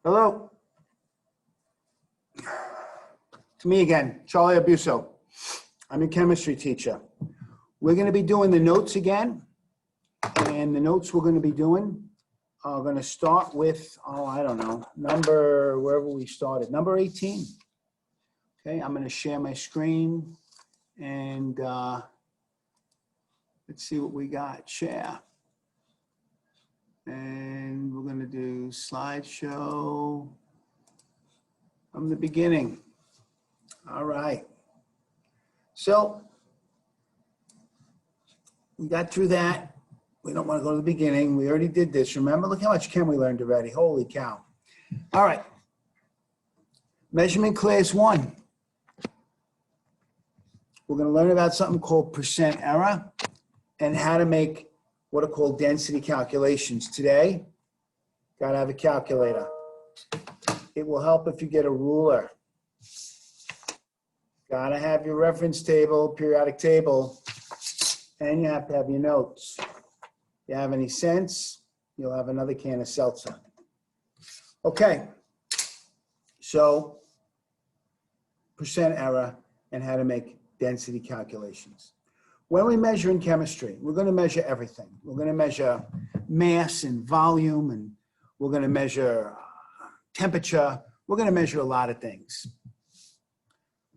Hello. It's me again, Charlie Abuso. I'm your chemistry teacher. We're going to be doing the notes again. And the notes we're going to be doing are going to start with, I don't know, wherever we started, number 18. Okay, I'm going to share my screen and let's see what we got. Share. And we're going to do slideshow from the beginning. All right. So we got through that. We don't want to go to the beginning. We already did this. Remember, look how much Chem we learned already. Holy cow. All right. Measurement class 1. We're going to learn about something called percent error and how to make what are called density calculations. Today, got to have a calculator. It will help if you get a ruler. Got to have your reference table, periodic table, and you have to have your notes. If you have any sense, you'll have another can of seltzer. Okay, so percent error and how to make density calculations. When we measure in chemistry, we're going to measure everything. We're going to measure mass and volume, and we're going to measure temperature. We're going to measure a lot of things.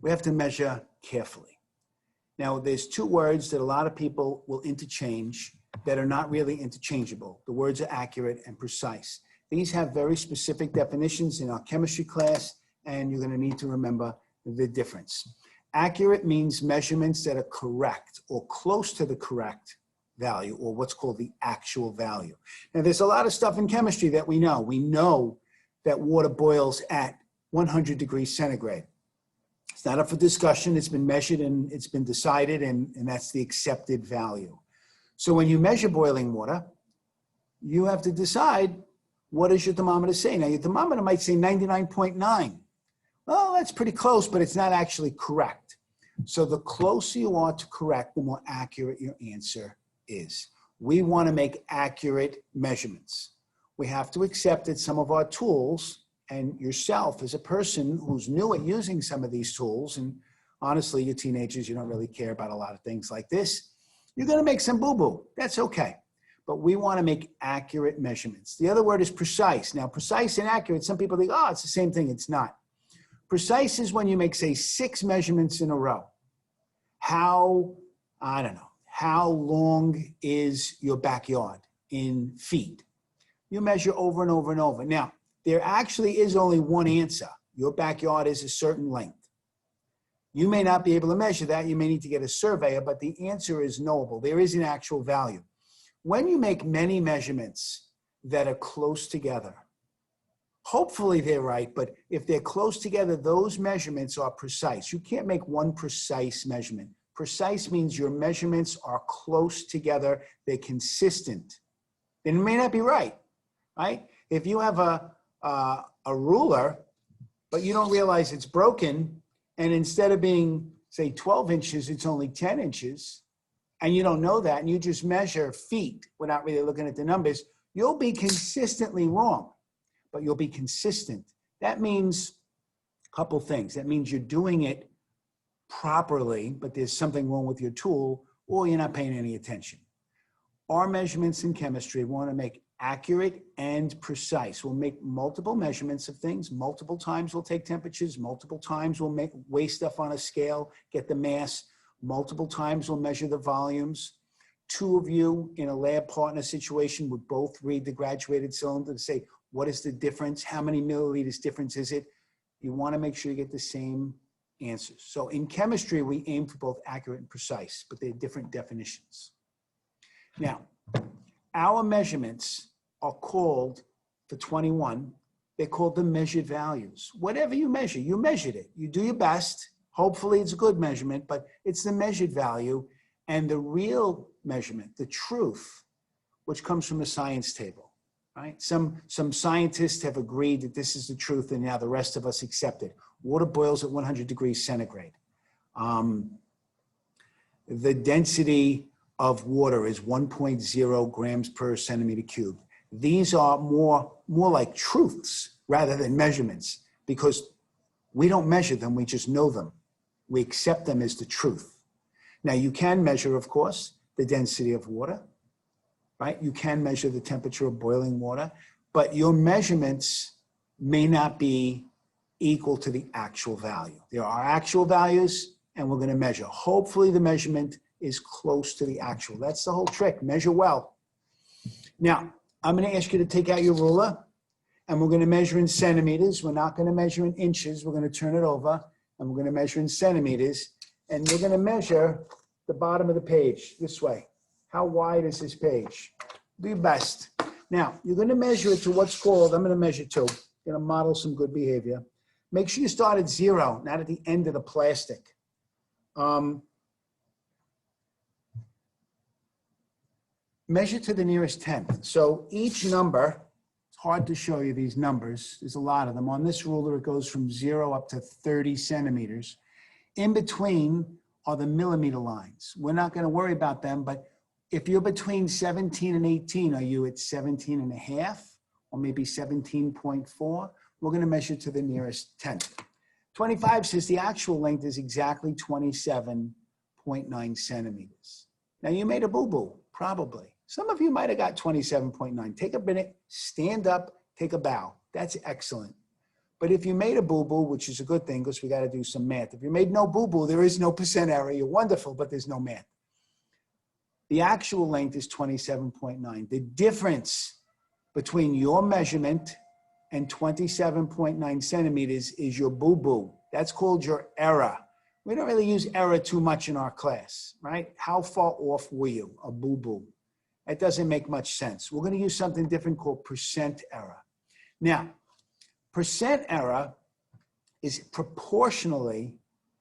We have to measure carefully. Now, there's two words that a lot of people will interchange that are not really interchangeable. The words are accurate and precise. These have very specific definitions in our chemistry class, and you're going to need to remember the difference. Accurate means measurements that are correct or close to the correct value, or what's called the actual value. Now, there's a lot of stuff in chemistry that we know. We know that water boils at 100 degrees centigrade. It's not up for discussion. It's been measured and it's been decided, and that's the accepted value. So when you measure boiling water, you have to decide, what does your thermometer say? Now, your thermometer might say 99.9. Well, that's pretty close, but it's not actually correct. So the closer you are to correct, the more accurate your answer is. We want to make accurate measurements. We have to accept that some of our tools, and yourself as a person who's new at using some of these tools, and honestly, you teenagers, you don't really care about a lot of things like this, you're going to make some boo-boo. That's okay. But we want to make accurate measurements. The other word is precise. Now, precise and accurate, some people think, oh, it's the same thing. It's not. Precise is when you make, say, 6 measurements in a row. How long is your backyard in feet? You measure over and over and over. Now, there actually is only one answer. Your backyard is a certain length. You may not be able to measure that. You may need to get a surveyor, but the answer is knowable. There is an actual value. When you make many measurements that are close together, hopefully they're right, but if they're close together, those measurements are precise. You can't make one precise measurement. Precise means your measurements are close together. They're consistent. They may not be right? If you have a ruler, but you don't realize it's broken, and instead of being, say, 12 inches, it's only 10 inches, and you don't know that, and you just measure feet without really looking at the numbers, you'll be consistently wrong. But you'll be consistent. That means a couple things. That means you're doing it properly, but there's something wrong with your tool, or you're not paying any attention. Our measurements in chemistry, we want to make accurate and precise. We'll make multiple measurements of things. Multiple times we'll take temperatures. Multiple times we'll weigh stuff on a scale, get the mass. Multiple times we'll measure the volumes. 2 of you in a lab partner situation would both read the graduated cylinder to say, what is the difference? How many milliliters difference is it? You want to make sure you get the same answers. So in chemistry, we aim for both accurate and precise, but they're different definitions. Now, our measurements are called, for 21, they're called the measured values. Whatever you measured it. You do your best. Hopefully it's a good measurement, but it's the measured value. And the real measurement, the truth, which comes from the science table. Right? Some scientists have agreed that this is the truth, and now the rest of us accept it. Water boils at 100 degrees centigrade. The density of water is 1.0 grams per centimeter cubed. These are more like truths rather than measurements, because we don't measure them, we just know them. We accept them as the truth. Now you can measure, of course, the density of water, right? You can measure the temperature of boiling water, but your measurements may not be equal to the actual value. There are actual values, and we're going to measure. Hopefully the measurement is close to the actual. That's the whole trick. Measure well. Now, I'm going to ask you to take out your ruler, and we're going to measure in centimeters. We're not going to measure in inches. We're going to turn it over, and we're going to measure in centimeters. And we're going to measure the bottom of the page this way. How wide is this page? Do your best. Now, you're going to measure it to what's called, I'm going to measure to, going to model some good behavior. Make sure you start at 0, not at the end of the plastic. Measure to the nearest tenth. So each number, it's hard to show you these numbers. There's a lot of them. On this ruler, it goes from 0 up to 30 centimeters. In between are the millimeter lines. We're not going to worry about them, but if you're between 17 and 18, are you at 17 and a half or maybe 17.4? We're going to measure to the nearest tenth. 25 says the actual length is exactly 27.9 centimeters. Now you made a boo-boo, probably. Some of you might have got 27.9. Take a minute, stand up, take a bow. That's excellent. But if you made a boo-boo, which is a good thing because we got to do some math. If you made no boo-boo, there is no percent error. You're wonderful, but there's no math. The actual length is 27.9. The difference between your measurement and 27.9 centimeters is your boo-boo. That's called your error. We don't really use error too much in our class, right? How far off were you? A boo-boo. That doesn't make much sense. We're going to use something different called percent error. Now, percent error is proportionally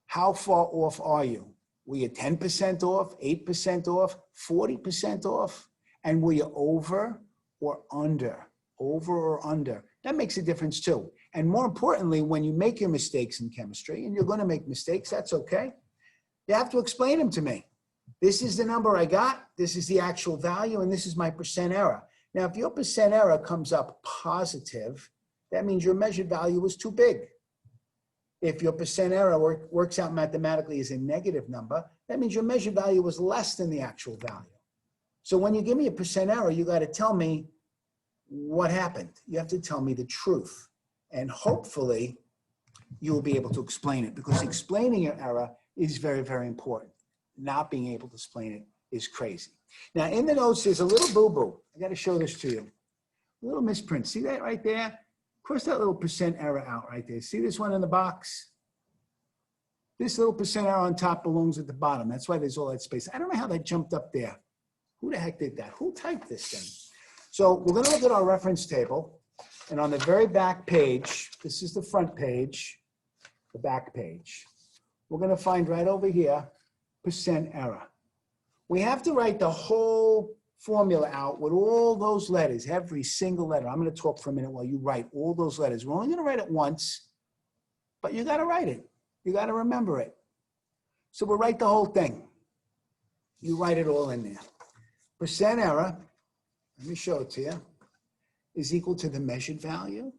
how far off are you? Were you 10% off, 8% off, 40% off? And were you over or under? Over or under? That makes a difference too. And more importantly, when you make your mistakes in chemistry, and you're going to make mistakes, that's okay. You have to explain them to me. This is the number I got, this is the actual value, and this is my percent error. Now, if your percent error comes up positive, that means your measured value was too big. If your percent error works out mathematically as a negative number, that means your measured value was less than the actual value. So when you give me a percent error, you got to tell me what happened. You have to tell me the truth. And hopefully, you will be able to explain it, because explaining your error is very, very important. Not being able to explain it is crazy. Now, in the notes, there's a little boo-boo. I got to show this to you. A little misprint. See that right there? Cross that little percent error out right there. See this one in the box? This little percent error on top belongs at the bottom. That's why there's all that space. I don't know how that jumped up there. Who the heck did that? Who typed this thing? So we're going to look at our reference table. And on the very back page, this is the front page, the back page. We're going to find right over here, percent error. We have to write the whole formula out with all those letters, every single letter. I'm going to talk for a minute while you write all those letters. We're only going to write it once, but you got to write it. You got to remember it. So we'll write the whole thing. You write it all in there. Percent error, let me show it to you, is equal to the measured value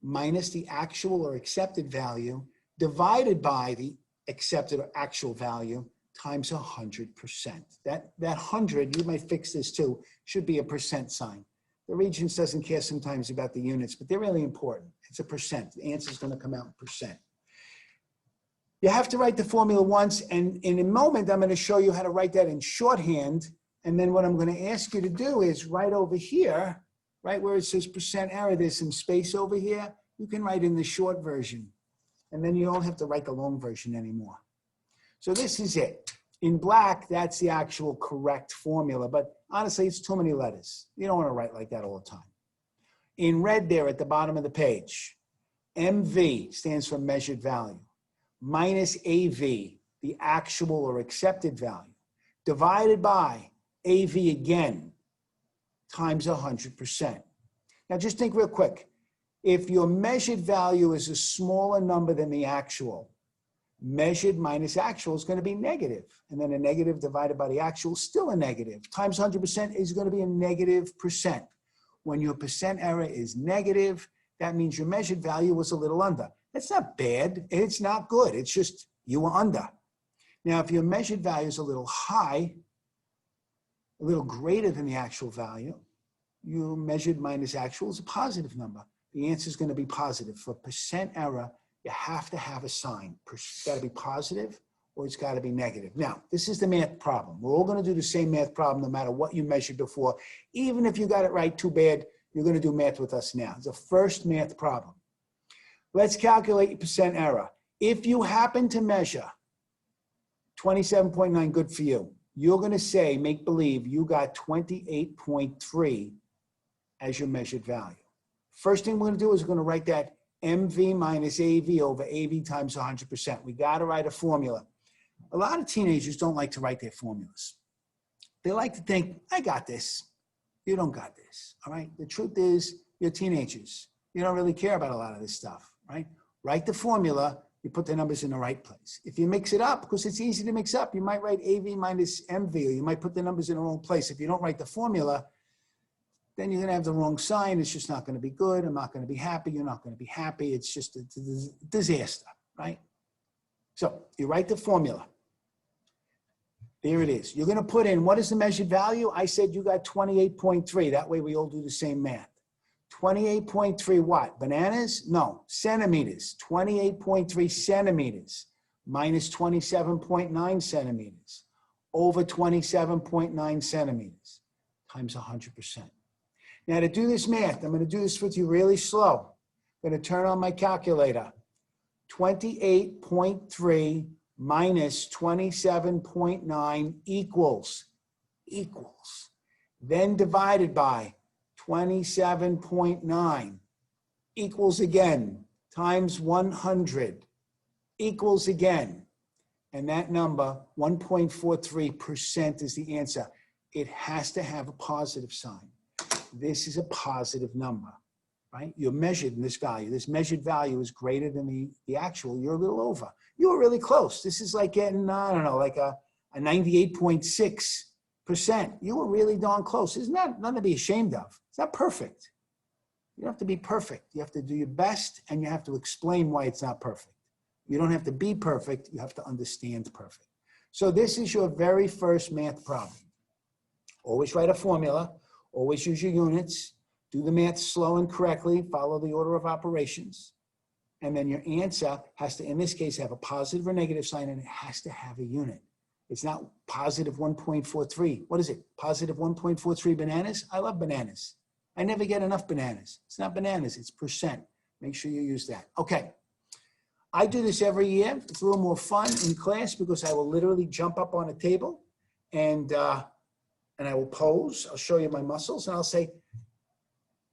minus the actual or accepted value divided by the accepted or actual value times 100%. That 100, you might fix this too, should be a percent sign. The Regents doesn't care sometimes about the units, but they're really important. It's a percent. The answer is going to come out in percent. You have to write the formula once, and in a moment, I'm going to show you how to write that in shorthand. And then what I'm going to ask you to do is right over here, right where it says percent error, there's some space over here. You can write in the short version, and then you don't have to write the long version anymore. So this is it. In black, that's the actual correct formula, but honestly, it's too many letters. You don't want to write like that all the time. In red there at the bottom of the page, MV stands for measured value, minus AV, the actual or accepted value, divided by AV again, times 100%. Now just think real quick. If your measured value is a smaller number than the actual, measured minus actual is going to be negative. And then a negative divided by the actual is still a negative. Times 100% is going to be a negative percent. When your percent error is negative, that means your measured value was a little under. That's not bad. It's not good. It's just you were under. Now, if your measured value is a little high, a little greater than the actual value, you measured minus actual is a positive number. The answer is going to be positive. For percent error, you have to have a sign. It's got to be positive or it's got to be negative. Now, this is the math problem. We're all going to do the same math problem no matter what you measured before. Even if you got it right, too bad, you're going to do math with us now. It's the first math problem. Let's calculate your percent error. If you happen to measure 27.9, good for you. You're going to say, make believe, you got 28.3 as your measured value. First thing we're going to do is we're going to write that MV minus AV over AV times 100%. We got to write a formula. A lot of teenagers don't like to write their formulas. They like to think, I got this. You don't got this, all right? The truth is, you're teenagers. You don't really care about a lot of this stuff, right? Write the formula. You put the numbers in the right place. If you mix it up, because it's easy to mix up, you might write AV minus MV, or you might put the numbers in the wrong place. If you don't write the formula, then you're going to have the wrong sign. It's just not going to be good. I'm not going to be happy. You're not going to be happy. It's just a disaster, right? So you write the formula. There it is. You're going to put in, what is the measured value? I said you got 28.3. That way we all do the same math. 28.3 what? Bananas? No, centimeters. 28.3 centimeters minus 27.9 centimeters over 27.9 centimeters times 100%. Now to do this math, I'm going to do this with you really slow. I'm going to turn on my calculator. 28.3 minus 27.9 equals. Then divided by 27.9 equals again times 100 equals again. And that number, 1.43% is the answer. It has to have a positive sign. This is a positive number, right? You're measured in this value. This measured value is greater than the actual. You're a little over. You were really close. This is like getting, I don't know, like a 98.6%. You were really darn close. It's not nothing to be ashamed of. It's not perfect. You don't have to be perfect. You have to do your best, and you have to explain why it's not perfect. You don't have to be perfect. You have to understand perfect. So this is your very first math problem. Always write a formula. Always use your units. Do the math slow and correctly. Follow the order of operations. And then your answer has to, in this case, have a positive or negative sign, and it has to have a unit. It's not positive 1.43. What is it? Positive 1.43 bananas? I love bananas. I never get enough bananas. It's not bananas, it's percent. Make sure you use that. Okay. I do this every year. It's a little more fun in class because I will literally jump up on a table and I will pose. I'll show you my muscles and I'll say,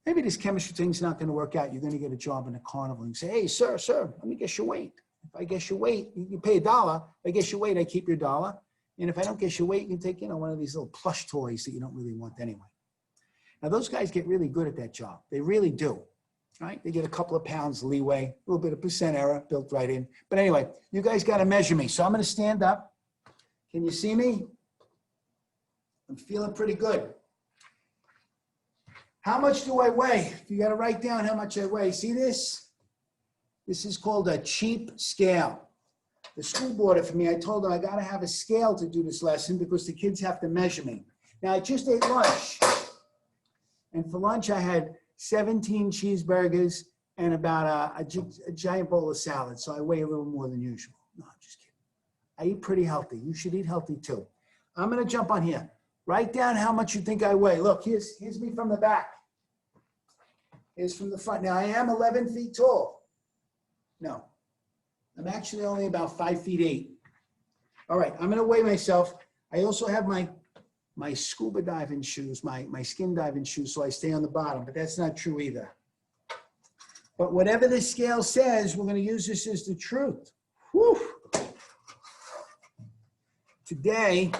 maybe this chemistry thing's not going to work out. You're going to get a job in a carnival. And you say, hey, sir, let me guess your weight. If I guess your weight, you pay $1. If I guess your weight, I keep your $1. And if I don't guess your weight, you can take, one of these little plush toys that you don't really want anyway. Now, those guys get really good at that job. They really do, right? They get a couple of pounds leeway, a little bit of percent error built right in. But anyway, you guys got to measure me. So I'm going to stand up. Can you see me? I'm feeling pretty good. How much do I weigh? You got to write down how much I weigh. See this? This is called a cheap scale. The school bought it for me. I told them I got to have a scale to do this lesson because the kids have to measure me. Now, I just ate lunch. And for lunch, I had 17 cheeseburgers and about a giant bowl of salad. So I weigh a little more than usual. No, I'm just kidding. I eat pretty healthy. You should eat healthy too. I'm going to jump on here. Write down how much you think I weigh. Look, here's me from the back. Here's from the front. Now, I am 11 feet tall. No, I'm actually only about 5 feet 8. All right, I'm going to weigh myself. I also have my scuba diving shoes, my skin diving shoes, so I stay on the bottom, but that's not true either. But whatever the scale says, we're going to use this as the truth. Whew. Today,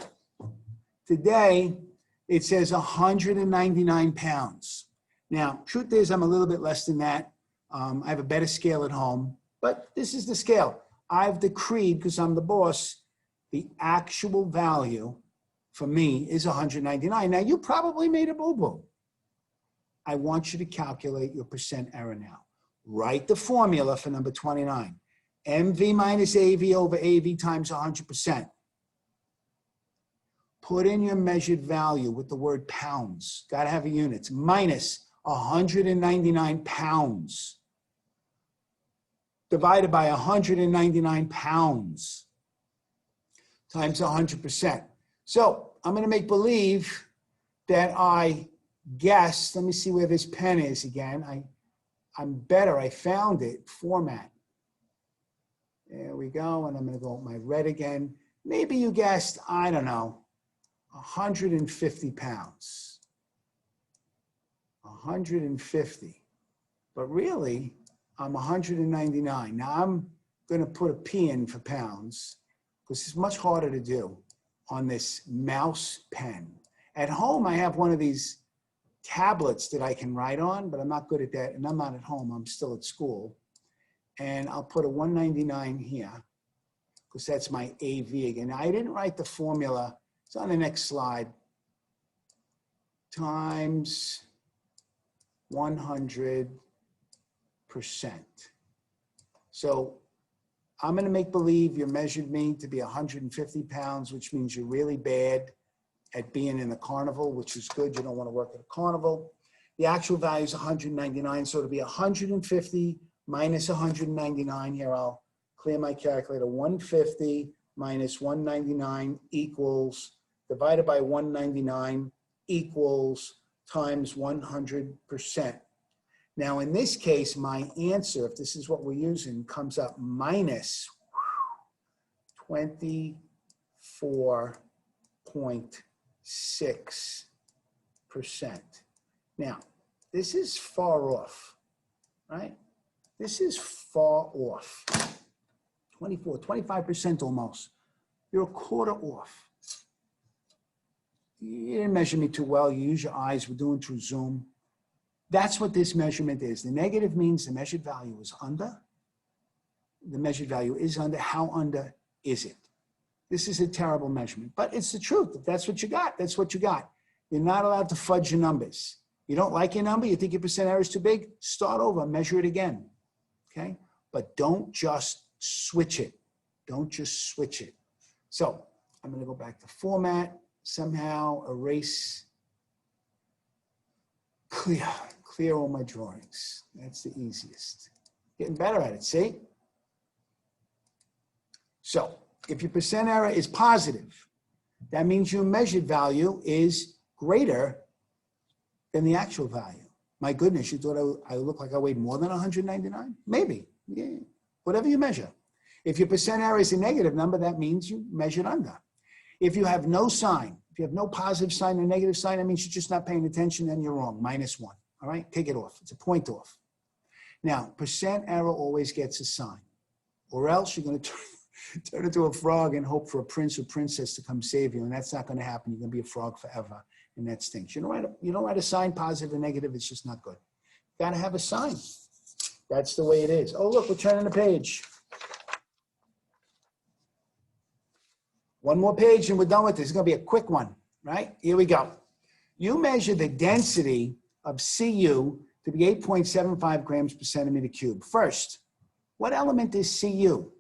it says 199 pounds. Now, truth is, I'm a little bit less than that. I have a better scale at home, but this is the scale. I've decreed, because I'm the boss, the actual value for me is 199. Now, you probably made a boo-boo. I want you to calculate your percent error now. Write the formula for number 29. MV minus AV over AV times 100%. Put in your measured value with the word pounds. Got to have a units. Minus 199 pounds. Divided by 199 pounds. Times 100%. So I'm going to make believe that I guessed. Let me see where this pen is again. I'm better. I found it. Format. There we go. And I'm going to go with my red again. Maybe you guessed, I don't know, 150 pounds. 150. But really, I'm 199. Now, I'm going to put a P in for pounds because it's much harder to do on this mouse pen. At home, I have one of these tablets that I can write on, but I'm not good at that, and I'm not at home. I'm still at school. And I'll put a 199 here because that's my AV again. I didn't write the formula. It's on the next slide. Times 100%. So I'm going to make believe you measured me to be 150 pounds, which means you're really bad at being in a carnival, which is good. You don't want to work at a carnival. The actual value is 199, so it'll be 150 minus 199. Here, I'll clear my calculator. 150 minus 199 equals, divided by 199 equals times 100%. Now, in this case, my answer, if this is what we're using, comes up minus 24.6%. Now, this is far off, right? This is far off. 25% almost. You're a quarter off. You didn't measure me too well. You use your eyes. We're doing through Zoom. That's what this measurement is. The negative means the measured value is under. The measured value is under. How under is it? This is a terrible measurement, but it's the truth. If that's what you got, that's what you got. You're not allowed to fudge your numbers. You don't like your number, you think your percent error is too big, start over, measure it again, okay? But don't just switch it. Don't just switch it. So I'm gonna go back to format, somehow erase, clear all my drawings. That's the easiest. Getting better at it, see? So if your percent error is positive, that means your measured value is greater than the actual value. My goodness, you thought I looked like I weighed more than 199? Maybe, yeah. Whatever you measure. If your percent error is a negative number, that means you measured under. If you have no sign, if you have no positive sign or negative sign, that means you're just not paying attention, then you're wrong, -1, all right? Take it off, it's a point off. Now, percent error always gets a sign, or else you're gonna turn into a frog and hope for a prince or princess to come save you, and that's not gonna happen. You're gonna be a frog forever, and that stinks. You don't write a sign, positive or negative, it's just not good. You gotta have a sign. That's the way it is. Oh, look, we're turning the page. One more page and we're done with this. It's gonna be a quick one, right? Here we go. You measure the density of Cu to be 8.75 grams per centimeter cubed. First, what element is Cu?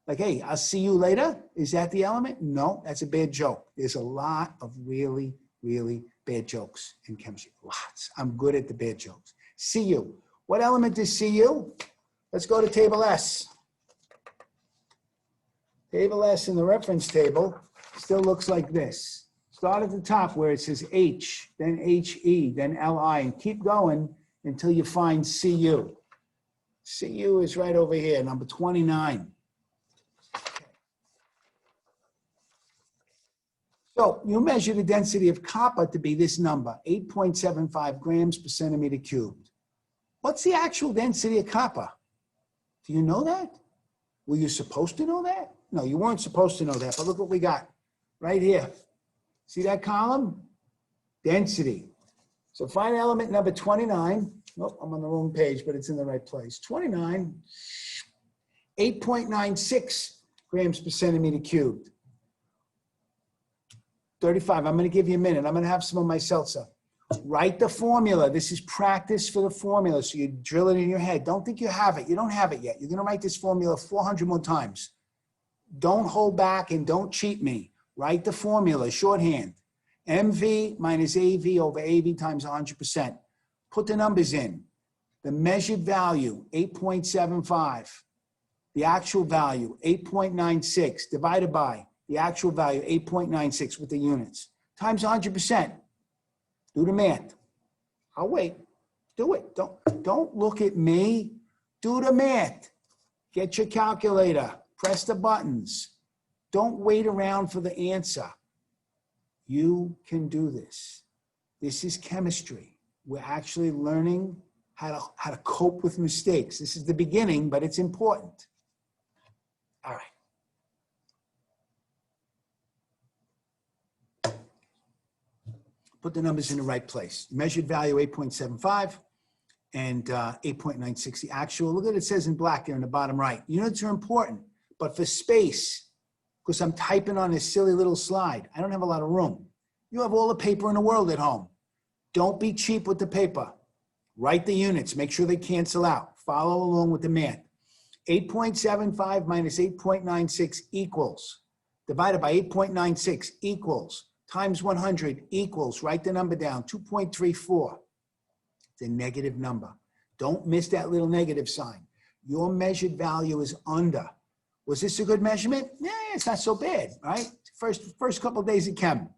Like, hey, I'll see you later. Is that the element? No, that's a bad joke. There's a lot of really, really bad jokes in chemistry. Lots. I'm good at the bad jokes. Cu. What element is Cu? Let's go to table S. Table S in the reference table still looks like this. Start at the top where it says H, then HE, then Li, and keep going until you find Cu. Cu is right over here, number 29. So you measure the density of copper to be this number, 8.75 grams per centimeter cubed. What's the actual density of copper? Do you know that? Were you supposed to know that? No, you weren't supposed to know that, but look what we got right here. See that column? Density. So find element number 29. Oh, I'm on the wrong page, but it's in the right place. 29, 8.96 grams per centimeter cubed. 35, I'm gonna give you a minute. I'm gonna have some of my seltzer. Write the formula. This is practice for the formula. So you drill it in your head. Don't think you have it. You don't have it yet. You're going to write this formula 400 more times. Don't hold back and don't cheat me. Write the formula, shorthand. MV minus AV over AV times 100%. Put the numbers in. The measured value, 8.75. The actual value, 8.96, divided by the actual value, 8.96 with the units, times 100%. Do the math. I'll wait. Do it. Don't look at me. Do the math. Get your calculator. Press the buttons. Don't wait around for the answer. You can do this. This is chemistry. We're actually learning how to cope with mistakes. This is the beginning, but it's important. All right. Put the numbers in the right place. Measured value 8.75 and 8.96 the actual. Look at it says in black there in the bottom right. Units are important, but for space, because I'm typing on this silly little slide, I don't have a lot of room. You have all the paper in the world at home. Don't be cheap with the paper. Write the units. Make sure they cancel out. Follow along with the math. 8.75 minus 8.96 equals, divided by 8.96 equals, times 100 equals, write the number down, 2.34. It's a negative number. Don't miss that little negative sign. Your measured value is under. Was this a good measurement? Yeah, it's not so bad, right? First couple of days of chem.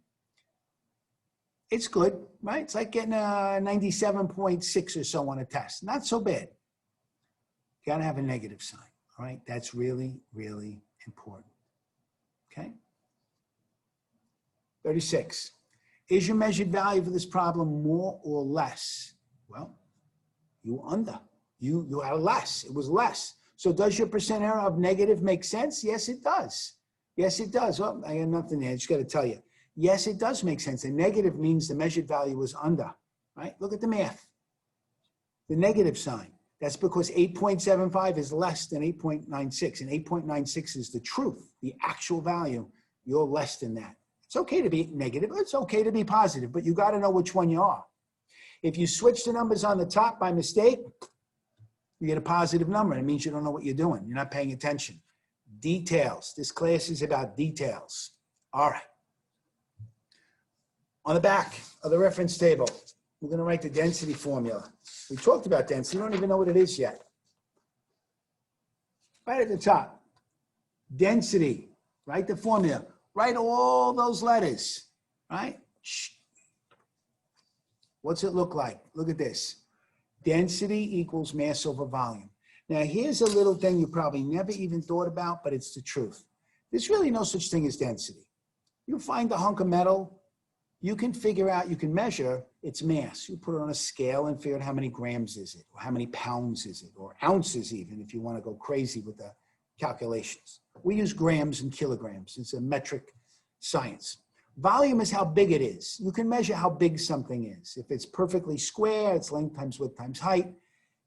It's good, right? It's like getting a 97.6 or so on a test. Not so bad. You gotta have a negative sign, all right? That's really, really important, okay? 36. Is your measured value for this problem more or less? Well, you under. You had less. It was less. So does your percent error of negative make sense? Yes, it does. Yes, it does. Well, I got nothing there. I just got to tell you. Yes, it does make sense. A negative means the measured value was under, right? Look at the math. The negative sign. That's because 8.75 is less than 8.96, and 8.96 is the truth, the actual value. You're less than that. It's okay to be negative. It's okay to be positive, but you got to know which one you are. If you switch the numbers on the top by mistake, you get a positive number. It means you don't know what you're doing. You're not paying attention. Details. This class is about details. All right. On the back of the reference table, we're going to write the density formula. We talked about density. You don't even know what it is yet. Right at the top, density. Write the formula. Write all those letters, right? What's it look like? Look at this. Density equals mass over volume. Now, here's a little thing you probably never even thought about, but it's the truth. There's really no such thing as density. You find a hunk of metal, you can figure out, you can measure its mass. You put it on a scale and figure out how many grams is it, or how many pounds is it, or ounces even, if you want to go crazy with the calculations. We use grams and kilograms. It's a metric science. Volume is how big it is. You can measure how big something is. If it's perfectly square, it's length times width times height.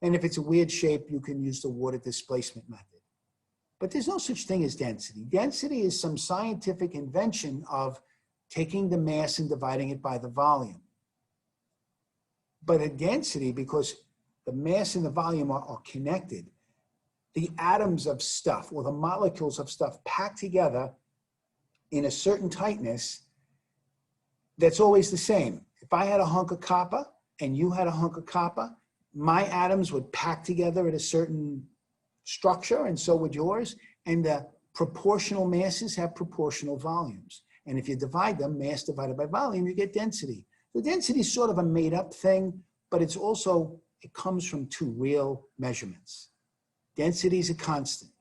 And if it's a weird shape, you can use the water displacement method. But there's no such thing as density. Density is some scientific invention of taking the mass and dividing it by the volume. But a density, because the mass and the volume are connected, the atoms of stuff or the molecules of stuff packed together in a certain tightness, that's always the same. If I had a hunk of copper and you had a hunk of copper, my atoms would pack together at a certain structure, and so would yours. And the proportional masses have proportional volumes. And if you divide them, mass divided by volume, you get density. The density is sort of a made-up thing, but it's also, it comes from two real measurements. Density is a constant.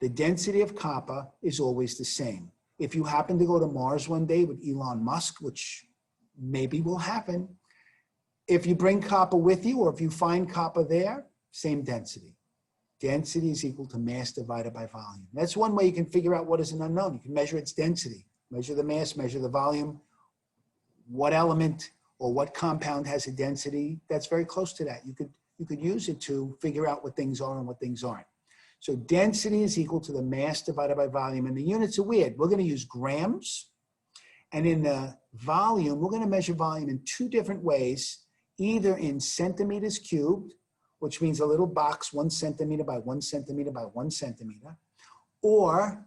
The density of copper is always the same. If you happen to go to Mars one day with Elon Musk, which maybe will happen, if you bring copper with you or if you find copper there, same density. Density is equal to mass divided by volume. That's one way you can figure out what is an unknown. You can measure its density, measure the mass, measure the volume. What element or what compound has a density that's very close to that. You could use it to figure out what things are and what things aren't. So density is equal to the mass divided by volume, and the units are weird. We're going to use grams, and in the volume, we're going to measure volume in two different ways, either in centimeters cubed, which means a little box 1 centimeter by 1 centimeter by 1 centimeter, or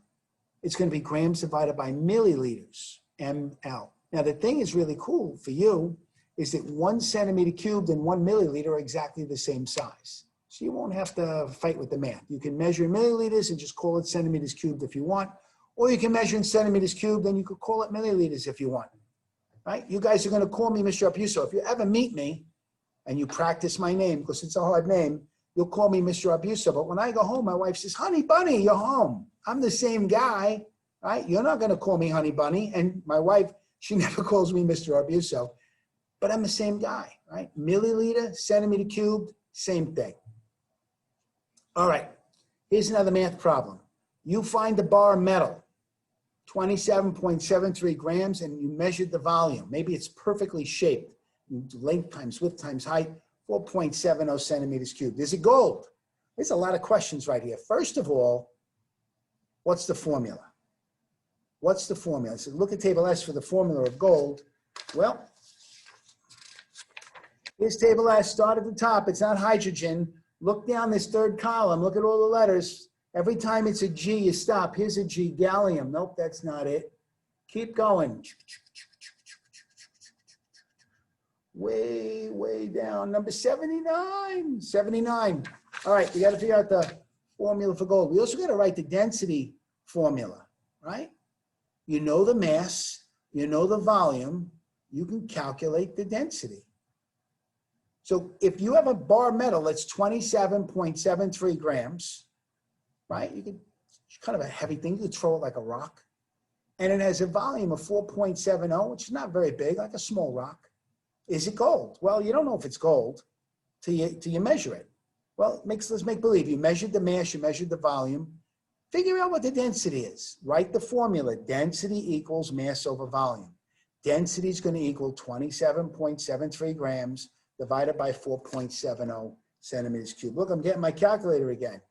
it's going to be grams divided by milliliters, ml. Now, the thing is really cool for you is that 1 centimeter cubed and 1 milliliter are exactly the same size. So you won't have to fight with the math. You can measure in milliliters and just call it centimeters cubed if you want, or you can measure in centimeters cubed and you could call it milliliters if you want, right? You guys are going to call me Mr. Abuso. If you ever meet me and you practice my name, because it's a hard name, you'll call me Mr. Abuso. But when I go home, my wife says, honey bunny, you're home. I'm the same guy, right? You're not going to call me honey bunny. And my wife, she never calls me Mr. Abuso, but I'm the same guy, right? Milliliter, centimeter cubed, same thing. All right, here's another math problem. You find the bar of metal, 27.73 grams, and you measured the volume. Maybe it's perfectly shaped. Length times width times height, 4.70 centimeters cubed. Is it gold? There's a lot of questions right here. First of all, what's the formula? What's the formula? So look at table S for the formula of gold. Well, here's table S. Start at the top. It's not hydrogen. Look down this third column. Look at all the letters. Every time it's a G, you stop. Here's a G, gallium. Nope, that's not it. Keep going. Way, way down. Number 79. 79. All right, we got to figure out the formula for gold. We also got to write the density formula, right? You know the mass. You know the volume. You can calculate the density. So if you have a bar metal that's 27.73 grams, right? You could, it's kind of a heavy thing. You could throw it like a rock. And it has a volume of 4.70, which is not very big, like a small rock. Is it gold? Well, you don't know if it's gold till you measure it. Well, let's make believe. You measured the mass, you measured the volume. Figure out what the density is. Write the formula. Density equals mass over volume. Density is going to equal 27.73 grams divided by 4.70 centimeters cubed. Look, I'm getting my calculator again.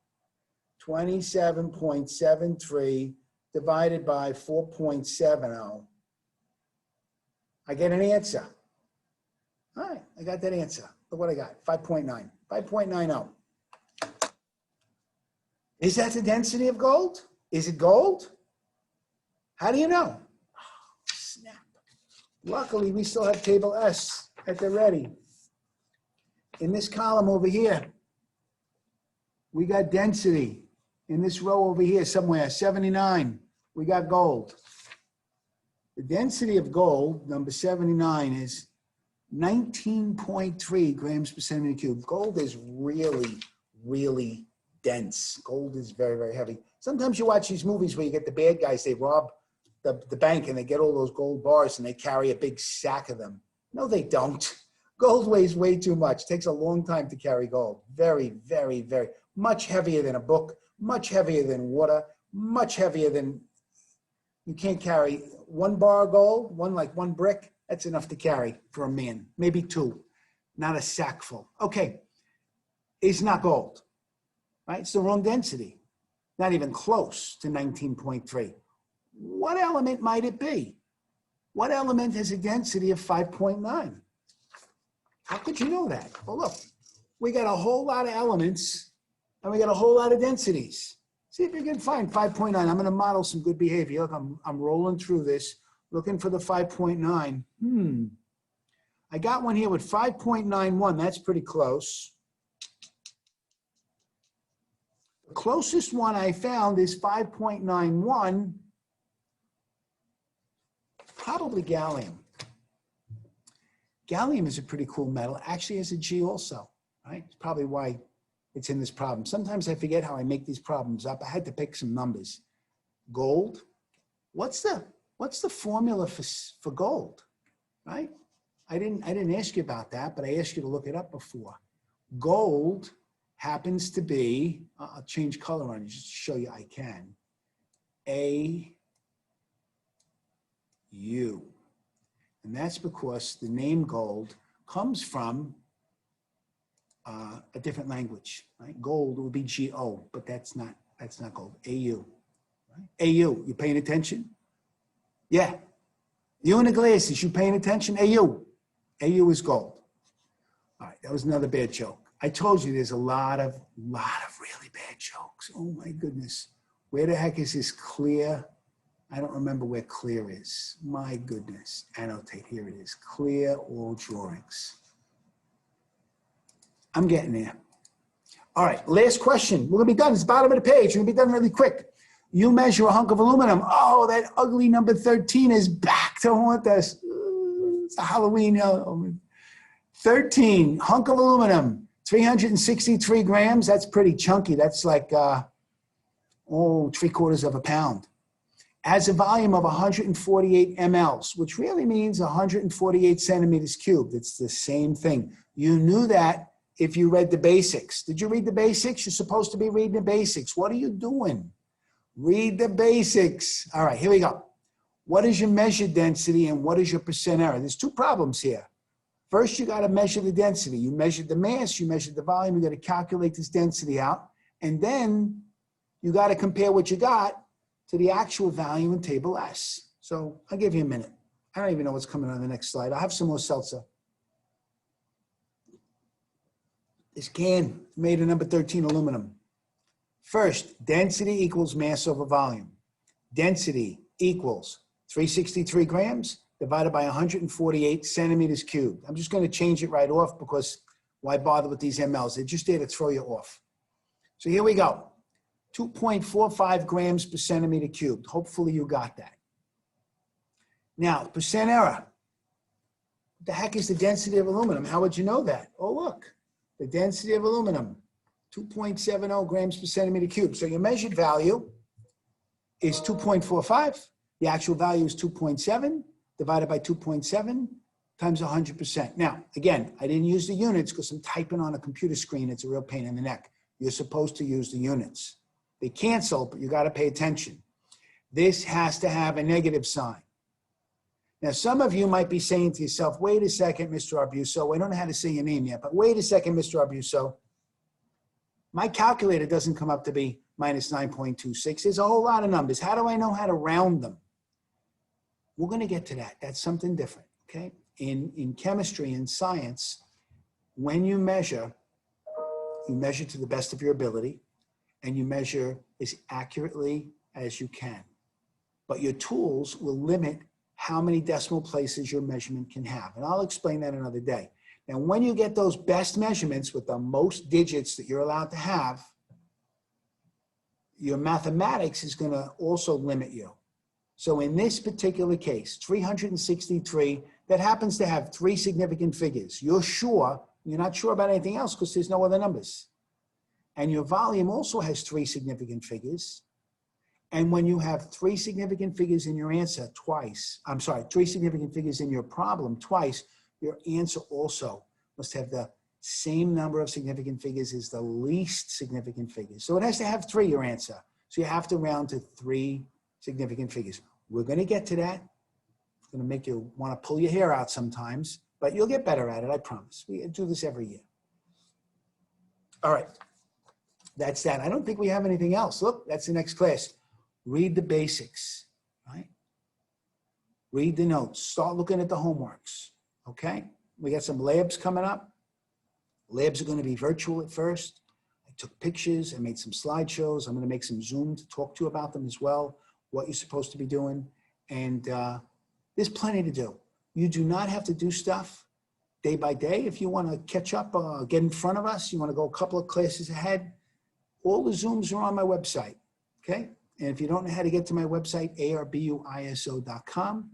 27.73 divided by 4.70. I get an answer. All right, I got that answer. Look what I got, 5.9, 5.90. Is that the density of gold? Is it gold? How do you know? Oh, snap. Luckily, we still have table S at the ready. In this column over here, we got density. In this row over here somewhere, 79, we got gold. The density of gold, number 79, is 19.3 grams per centimeter cubed. Gold is really, really dense. Gold is very, very heavy. Sometimes you watch these movies where you get the bad guys, they rob the bank and they get all those gold bars and they carry a big sack of them. No, they don't. Gold weighs way too much. It takes a long time to carry gold. Very, very, very, much heavier than a book, much heavier than water, much heavier than, you can't carry 1 bar of gold, one brick. That's enough to carry for a man, maybe 2, not a sack full. Okay, it's not gold, right? It's the wrong density, not even close to 19.3. What element might it be? What element has a density of 5.9? How could you know that? Well, look, we got a whole lot of elements and we got a whole lot of densities. See if you can find 5.9. I'm going to model some good behavior. Look, I'm rolling through this, looking for the 5.9. I got one here with 5.91. That's pretty close. The closest one I found is 5.91, probably gallium. Gallium is a pretty cool metal. It actually has a G also, right? It's probably why it's in this problem. Sometimes I forget how I make these problems up. I had to pick some numbers. Gold. What's the formula for gold, right? I didn't ask you about that, but I asked you to look it up before. Gold happens to be, I'll change color on you just to show you I can. AU. And that's because the name gold comes from a different language, right? Gold would be GO, but that's not gold. AU, right? AU, you paying attention? Yeah. You in the glasses, you paying attention? AU. AU is gold. All right, that was another bad joke. I told you there's a lot of really bad jokes. Oh my goodness. Where the heck is this clear? I don't remember where clear is. My goodness. Annotate, here it is. Clear all drawings. I'm getting there. All right, last question. We're gonna be done. It's the bottom of the page. We're gonna be done really quick. You measure a hunk of aluminum. Oh, that ugly number 13 is back to haunt us. It's a Halloween yellow. 13, hunk of aluminum, 363 grams. That's pretty chunky. That's like, 3/4 of a pound. Has a volume of 148 mLs, which really means 148 centimeters cubed. It's the same thing. You knew that if you read the basics. Did you read the basics? You're supposed to be reading the basics. What are you doing? Read the basics. All right, here we go. What is your measured density and what is your percent error? There's two problems here. First, you got to measure the density. You measured the mass, you measured the volume, you got to calculate this density out. And then you got to compare what you got to the actual value in table S. So I'll give you a minute. I don't even know what's coming on the next slide. I'll have some more seltzer. This can made of number 13 aluminum. First, density equals mass over volume. Density equals 363 grams divided by 148 centimeters cubed. I'm just going to change it right off because why bother with these mLs? They're just there to throw you off. So here we go. 2.45 grams per centimeter cubed. Hopefully you got that. Now, percent error. What the heck is the density of aluminum? How would you know that? Oh, look. The density of aluminum, 2.70 grams per centimeter cubed. So your measured value is 2.45. The actual value is 2.7 divided by 2.7 times 100%. Now, again, I didn't use the units because I'm typing on a computer screen. It's a real pain in the neck. You're supposed to use the units. They cancel, but you got to pay attention. This has to have a negative sign. Now, some of you might be saying to yourself, wait a second, Mr. Arbuso. I don't know how to say your name yet, but wait a second, Mr. Arbuso. My calculator doesn't come up to be minus 9.26. There's a whole lot of numbers. How do I know how to round them? We're going to get to that. That's something different, okay? In chemistry and science, when you measure to the best of your ability, and you measure as accurately as you can. But your tools will limit how many decimal places your measurement can have. And I'll explain that another day. Now, when you get those best measurements with the most digits that you're allowed to have, your mathematics is going to also limit you. So in this particular case, 363, that happens to have 3 significant figures. You're not sure about anything else because there's no other numbers. And your volume also has 3 significant figures. And when you have 3 significant figures in your answer twice, 3 significant figures in your problem twice, your answer also must have the same number of significant figures as the least significant figures. So it has to have 3, your answer. So you have to round to 3 significant figures. We're going to get to that. It's going to make you want to pull your hair out sometimes, but you'll get better at it, I promise. We do this every year. All right. That's that. I don't think we have anything else. Look, that's the next class. Read the basics, right? Read the notes. Start looking at the homeworks, okay? We got some labs coming up. Labs are going to be virtual at first. I took pictures. I made some slideshows. I'm going to make some Zoom to talk to you about them as well, what you're supposed to be doing. And there's plenty to do. You do not have to do stuff day by day. If you want to catch up, get in front of us, you want to go a couple of classes ahead, all the Zooms are on my website, okay? And if you don't know how to get to my website, arbuiso.com.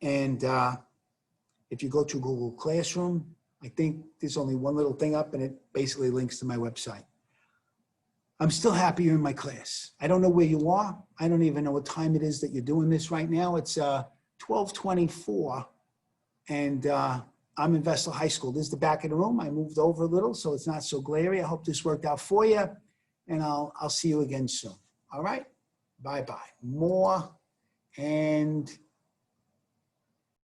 And if you go to Google Classroom, I think there's only one little thing up and it basically links to my website. I'm still happy you're in my class. I don't know where you are. I don't even know what time it is that you're doing this right now. It's 12:24 and I'm in Vestal High School. This is the back of the room. I moved over a little so it's not so glary. I hope this worked out for you and I'll see you again soon. All right? Bye-bye. More and